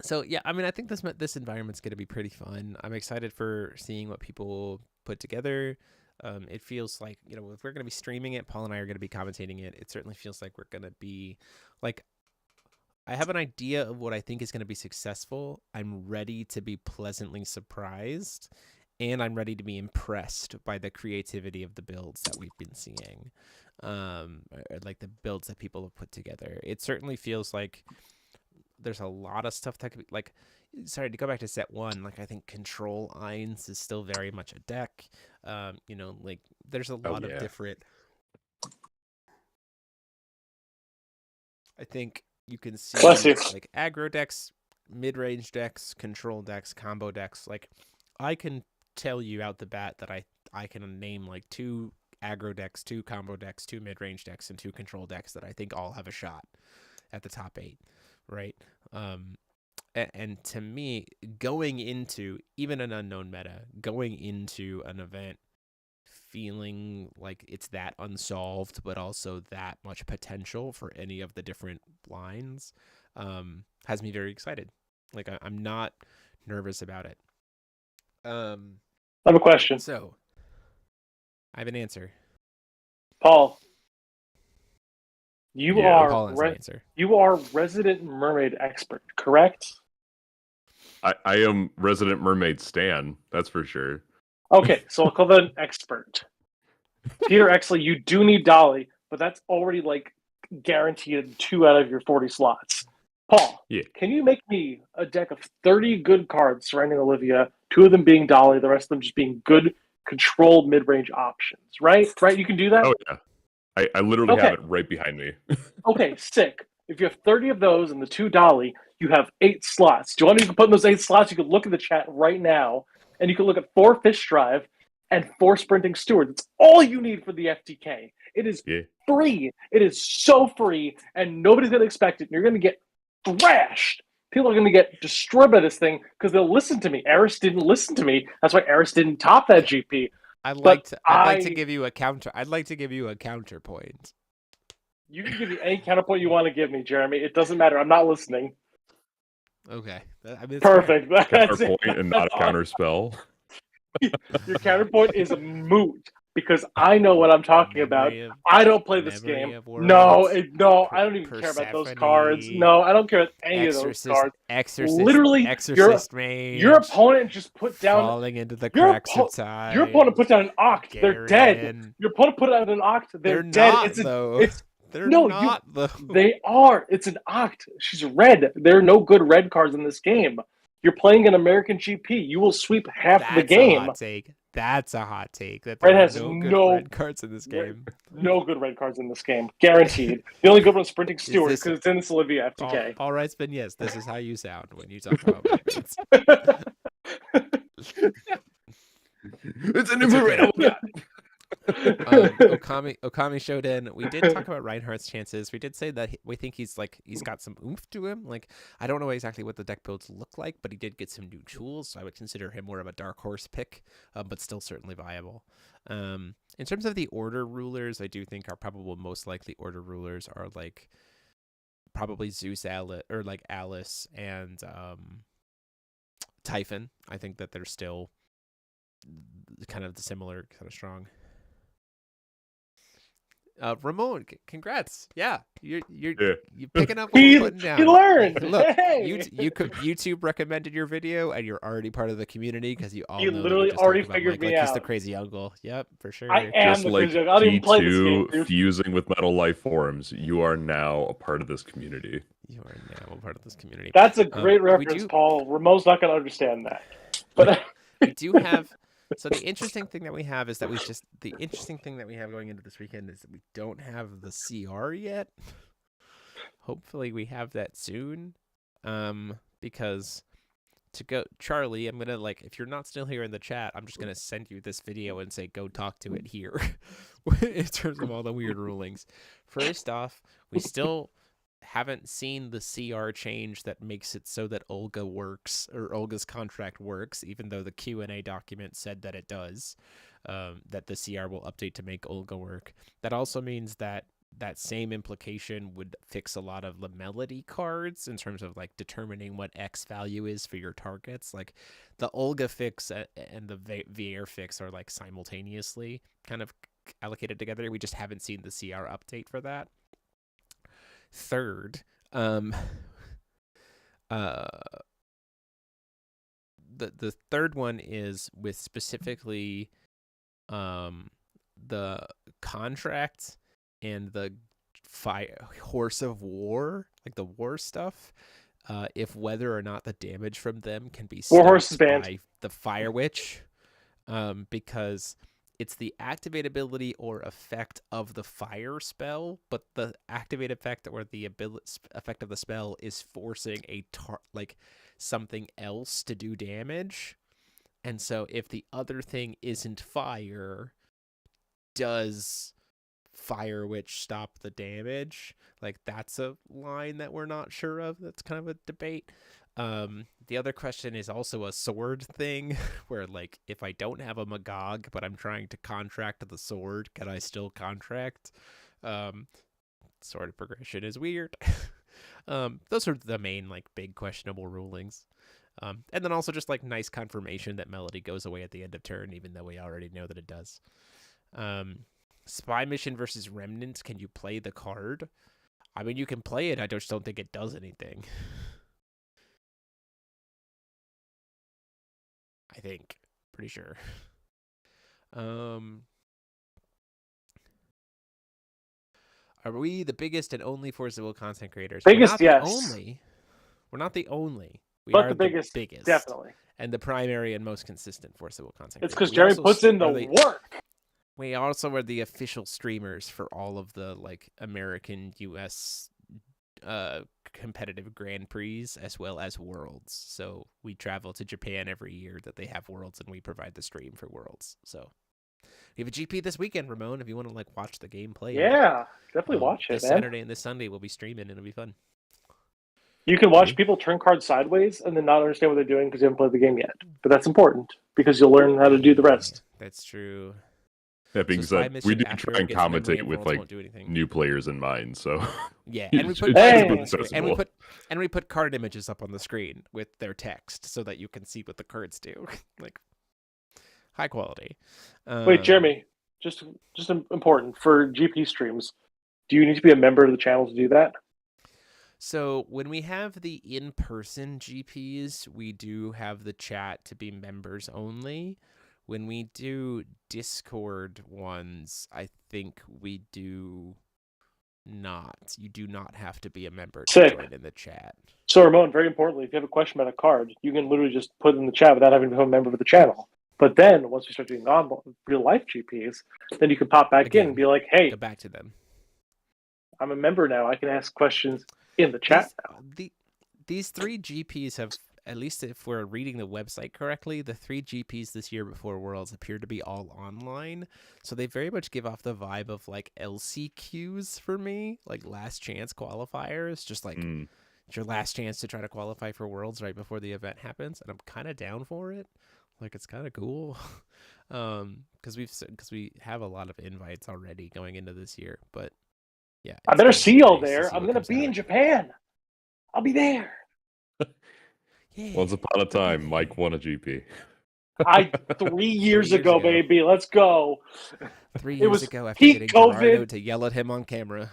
So yeah, I mean, I think this environment's going to be pretty fun. I'm excited for seeing what people put together. It feels like, if we're going to be streaming it, Paul and I are going to be commentating it. It certainly feels like we're going to be like, I have an idea of what I think is going to be successful. I'm ready to be pleasantly surprised, and I'm ready to be impressed by the creativity of the builds that we've been seeing, like the builds that people have put together. It certainly feels like there's a lot of stuff that could be like, sorry to go back to set 1. Like, I think Control Eins is still very much a deck. Like there's a lot of different. I think you can see like aggro decks, mid-range decks, control decks, combo decks. Like, I can tell you out the bat that I can name like 2 aggro decks, 2 combo decks, 2 mid-range decks, and 2 control decks that I think all have a shot at the top 8, right? And to me, going into even an unknown meta, going into an event feeling like it's that unsolved, but also that much potential for any of the different lines, has me very excited. Like, I'm not nervous about it. I have a question. So, I have an answer. Paul, you Paul has an answer. You are resident mermaid expert, correct? I am resident mermaid Stan, that's for sure. Okay, so I'll call that an expert. Peter Exley, you do need Dolly, but that's already like guaranteed 2 out of your 40 slots. Paul, Can you make me a deck of 30 good cards surrounding Olivia, 2 of them being Dolly, the rest of them just being good, controlled mid-range options, right? Right, you can do that? Oh, yeah. I literally have it right behind me. Okay, sick. If you have 30 of those and the 2 Dolly, you have 8 slots. Do you want me to put in those 8 slots? You can look at the chat right now, and you can look at 4 Fish Drive and 4 Sprinting Steward. That's all you need for the FTK. It is Yeah. free. It is so free, and nobody's going to expect it. And you're going to get thrashed. People are going to get destroyed by this thing because they'll listen to me. Eris didn't listen to me. That's why Eris didn't top that GP. I'd But like to give you a counter. I'd like to give you a counterpoint. You can give me any counterpoint you want to give me, Jeremy. It doesn't matter. I'm not listening. Okay. I mean, it's Perfect. That's Counterpoint it. and not a That's all. counterspell. Your counterpoint is moot because I know what I'm talking about. I don't play this game. No, I don't even care about those cards. No, I don't care about any of those cards. Literally, your opponent just put down falling into the cracks of time. Your opponent put down an Oct. They're dead. Your opponent put out an Oct. They're dead. Not, though. They're not, though. They are. It's an Oct. She's red. There are no good red cards in this game. You're playing an American GP. You will sweep half the game. That's a hot take. That Red has no good red cards in this game. No good red cards in this game. Guaranteed. The only good one is Sprinting Stewart because it's in this Olivia FTK. All right, Spin, yes, this is how you sound when you talk about it. It's an infrared. Oh, God. Okami showed in. We did talk about Reinhardt's chances. We did say that we think he's got some oomph to him. Like, I don't know exactly what the deck builds look like, but he did get some new tools, so I would consider him more of a dark horse pick, but still certainly viable. In terms of the order rulers, I do think our probable most likely order rulers are like probably Zeus, Alice and Typhon. I think that they're still kind of similar, kind of strong. Ramon, congrats! Yeah, you're picking up what we're putting down. He learned. Look, hey. YouTube recommended your video, and you're already part of the community because you all. You know literally already figured me out. He's the crazy uncle. Yep, for sure. I am just the like crazy uncle. I don't even play this game, dude. fusing with metal life forms. You are now a part of this community. You are now a part of this community. That's a great reference, Paul. Ramon's not going to understand that. But we do have. So the interesting thing that we have is that the interesting thing that we have going into this weekend is that we don't have the CR yet. Hopefully we have that soon. Because to go, Charlie, I'm gonna if you're not still here in the chat, I'm just gonna send you this video and say go talk to it here. In terms of all the weird rulings. First off, we still haven't seen the CR change that makes it so that Olga works, or Olga's contract works, even though the Q&A document said that it does, that the CR will update to make Olga work. That also means that that same implication would fix a lot of the melody cards in terms of determining what X value is for your targets. Like the Olga fix and the Vier fix are simultaneously kind of allocated together. We just haven't seen the CR update for that. Third, the third one is with specifically the contract and the horse of war, the war stuff. If whether or not the damage from them can be stopped by the Fire Witch, because it's the activate ability or effect of the fire spell, but the activate effect or the effect of the spell is forcing something else to do damage. And so if the other thing isn't fire, does Fire Witch stop the damage? That's a line that we're not sure of. That's kind of a debate. The other question is also a sword thing where if I don't have a Magog but I'm trying to contract the sword, can I still contract? Sword of progression is weird. Those are the main big questionable rulings. And then also just nice confirmation that Melody goes away at the end of turn, even though we already know that it does. Spy Mission versus Remnant, can you play the card? I mean, you can play it, I just don't think it does anything. I think. Pretty sure. Are we the biggest and only Force of Will content creators? Biggest, yes. We're not the only. We but are the biggest, definitely. And the primary and most consistent Force of Will content creators. It's because Jerry puts in the work. We also are the official streamers for all of the American, US competitive Grand Prix as well as Worlds. So we travel to Japan every year that they have Worlds, and we provide the stream for Worlds. So We have a GP this weekend, Ramon. If you want to like watch the game played, Yeah, definitely watch this it, man. Saturday and this Sunday we'll be streaming, and it'll be fun. You can watch people turn cards sideways and then not understand what they're doing because you haven't played the game yet. But that's important because you'll learn how to do the rest. That's true. That being said, we do try and commentate with like new players in mind. So yeah, and we put card images up on the screen with their text so that you can see what the cards do. Like high quality. Wait, Jeremy, just important for GP streams. Do you need to be a member of the channel to do that? So when we have the in-person GPs, we do have the chat to be members only. When we do Discord ones, I think we do not. You do not have to be a member to join in the chat. So Ramon, very importantly, if you have a question about a card, you can literally just put it in the chat without having to become a member of the channel. But then once we start doing real-life GPs, then you can pop back in and be like, hey, go back to them. I'm a member now. I can ask questions in the chat now. These 3 GPs have, at least if we're reading the website correctly, the 3 GPs this year before Worlds appear to be all online. So they very much give off the vibe of like LCQs for me, like last chance qualifiers, just like it's your last chance to try to qualify for Worlds right before the event happens. And I'm kind of down for it. Like it's kind of cool. Because we have a lot of invites already going into this year, but yeah. I better see y'all there. I'm going to be in Japan. I'll be there. Yeah. Once upon a time, Mike won a GP. 3 years ago, baby. Let's go. 3 years ago, after getting Gerardo to yell at him on camera.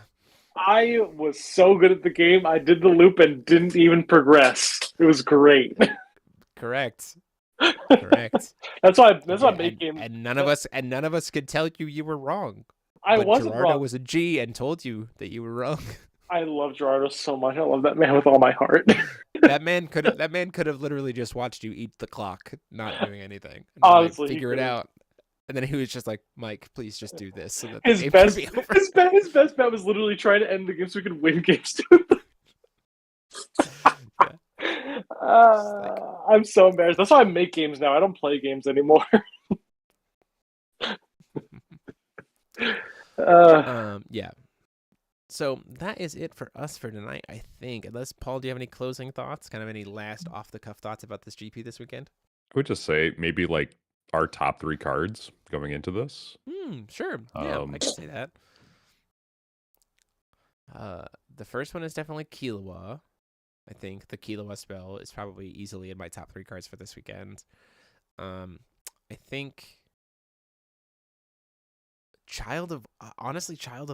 I was so good at the game. I did the loop and didn't even progress. It was great. Correct. That's why I made games. And none of us could tell you were wrong. But wasn't Gerardo wrong. Was a G and told you that you were wrong. I love Gerardo so much. I love that man with all my heart. That man could have literally just watched you eat the clock, not doing anything. Honestly, figure it out. And then he was just like, Mike, please just do this. So that his best bet was literally trying to end the game so we could win games too. I'm so embarrassed. That's why I make games now. I don't play games anymore. Yeah. So that is it for us for tonight, I think. Unless, Paul, do you have any closing thoughts? Kind of any last off-the-cuff thoughts about this GP this weekend? I would just say maybe like our top 3 cards going into this. Sure. Yeah, I can say that. The first one is definitely Killua. I think the Killua spell is probably easily in my top 3 cards for this weekend. I think Child of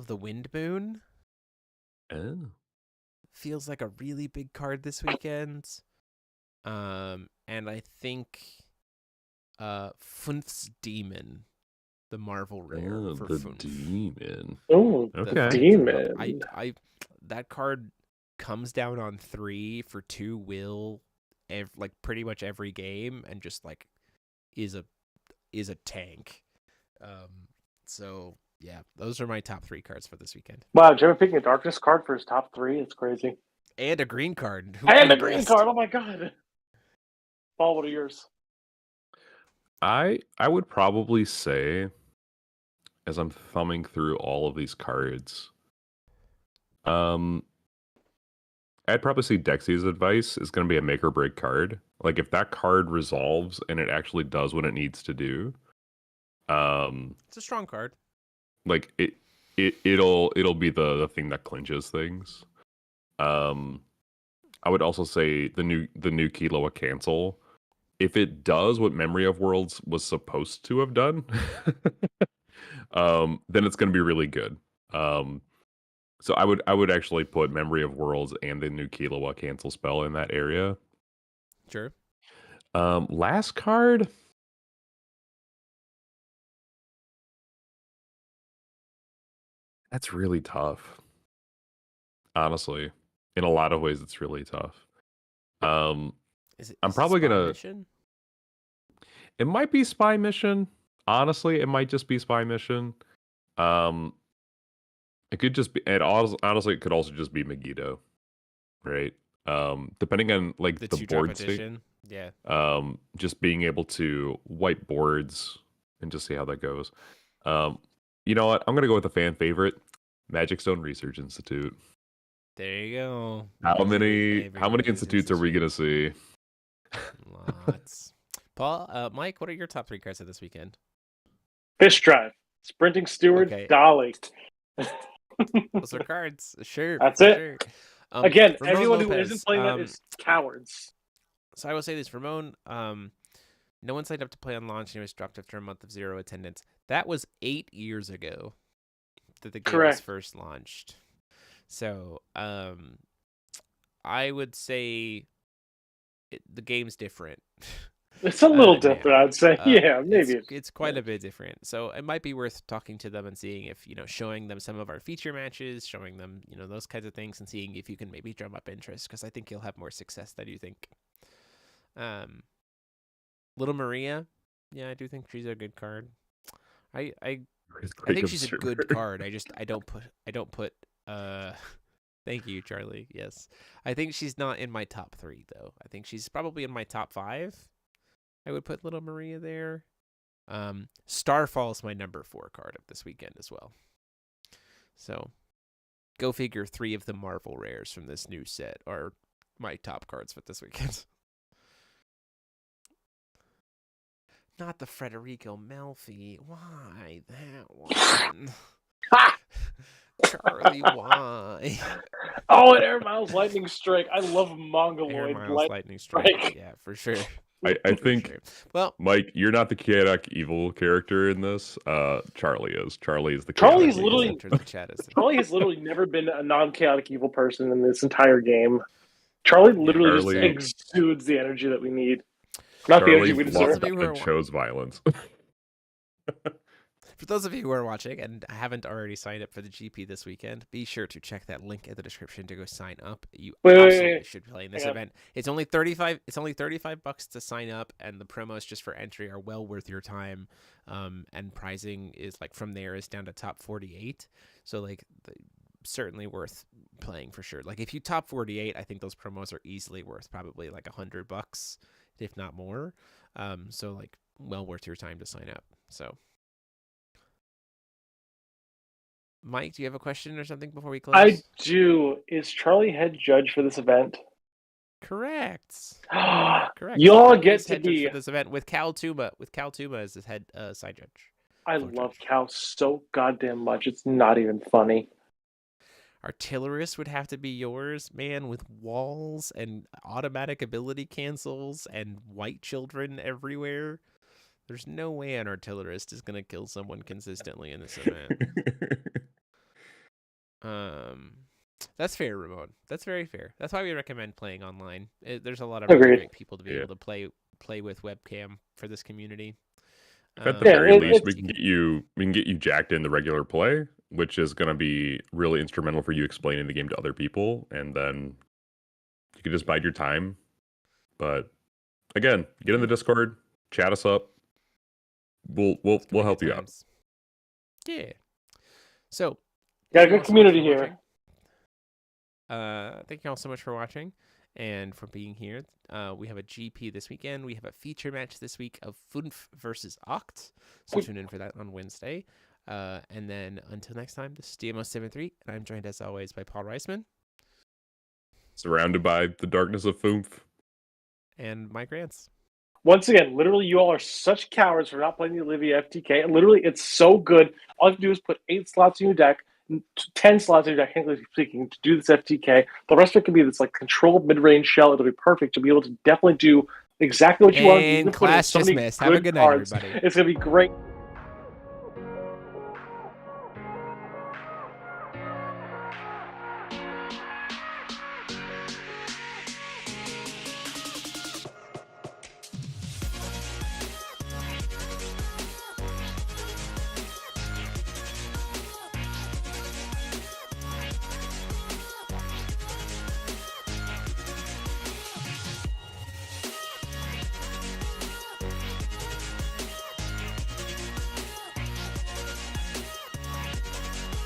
the Wind Moon feels like a really big card this weekend. And I think Funf's Demon, the Marvel rare for Funf. Demon. Oh, okay. The Demon. I that card comes down on 3 for 2 will like pretty much every game and just like is a tank. So yeah, those are my top 3 cards for this weekend. Wow, Jimmy picking a Darkness card for his top 3? It's crazy. And a green card. And a green card. Oh my god. Paul, what are yours? I would probably say, as I'm thumbing through all of these cards, I'd probably say Dexy's advice is going to be a make or break card. Like if that card resolves and it actually does what it needs to do, it's a strong card. Like it'll be the thing that clinches things. I would also say the new Killua cancel. If it does what Memory of Worlds was supposed to have done, then it's going to be really good. So I would actually put Memory of Worlds and the new Killua cancel spell in that area. Sure. Last card. That's really tough. Honestly, in a lot of ways, it's really tough. I'm probably gonna. Mission? It might be Spy Mission. Honestly, it might just be Spy Mission. It could just be. And honestly, it could also just be Megiddo, right? Depending on like the board state. Yeah. Just being able to wipe boards and just see how that goes. You know what? I'm gonna go with the fan favorite, Magic Stone Research Institute. There you go. How many Favorite institutes are we gonna see? Lots. Paul, Mike, what are your top 3 cards of this weekend? Fish Drive, Sprinting Steward, Okay. Dolly. Those are cards. Sure. That's for it. Sure. Again, Ramon anyone who Lopez, isn't playing that is cowards. So I will say this, Ramon, no one signed up to play on launch and he was dropped after a month of 0 attendance. That was 8 years ago that the game was first launched. So I would say the game's different. It's a little different, now. I'd say. Yeah, maybe. It's quite a bit different. So it might be worth talking to them and seeing if, showing them some of our feature matches, showing them, those kinds of things and seeing if you can maybe drum up interest because I think you'll have more success than you think. Little Maria, yeah, I do think she's a good card. I think she's a good card. I don't put thank you, Charlie. Yes. I think she's not in my top 3 though. I think she's probably in my top 5. I would put Little Maria there. Starfall's my number 4 card of this weekend as well. So go figure 3 of the Marvel rares from this new set are my top cards for this weekend. Not the Federico Melfi. Why that one? Charlie, why? Oh, and Air Miles Lightning Strike. I love Mongoloid Air Miles Lightning Strike. Yeah, for sure. I think, sure. Well, Mike, you're not the chaotic evil character in this. Charlie is. Charlie is the Charlie's chaotic literally evil. Charlie has literally never been a non-chaotic evil person in this entire game. Charlie literally just exudes the energy that we need. Not Charlie the energy we deserve. chose violence. For those of you who are watching and haven't already signed up for the GP this weekend, be sure to check that link in the description to go sign up. You absolutely should play in this event. It's only $35. It's only $35 to sign up, and the promos just for entry are well worth your time. And pricing is from there is down to top 48. So certainly worth playing for sure. If you top 48, I think those promos are easily worth probably $100, if not more. So well worth your time to sign up. So. Mike, do you have a question or something before we close? I do. Is Charlie head judge for this event? Correct. Correct. You all get to be for this event with Cal Tuma. With Cal Tuma as his head side judge. I love Cal so goddamn much. It's not even funny. Artillerist would have to be yours, man, with walls and automatic ability cancels and white children everywhere. There's no way an artillerist is going to kill someone consistently in this event. That's fair, Ramon. That's very fair. That's why we recommend playing online. There's a lot of really great people to be able to play with webcam for this community. At the very least, we can get you jacked in the regular play, which is going to be really instrumental for you explaining the game to other people, and then you can just bide your time. But again, get in the Discord, chat us up. We'll help you out. Yeah. So, got a good community here. Thank you all so much for watching and for being here. We have a GP this weekend. We have a feature match this week of Funf versus Oct. So tune in for that on Wednesday. And then until next time, this is DMO73, and I'm joined as always by Paul Reisman. Surrounded by the darkness of Funf. And Mike Rance. Once again, literally, you all are such cowards for not playing the Olivia FTK. And literally, it's so good. All you have to do is put 8 slots in your deck, 10 slots in your deck, technically speaking, to do this FTK. The rest of it can be this controlled mid-range shell. It'll be perfect to be able to definitely do exactly what you want. And class dismissed. Have a good night, everybody. It's going to be great.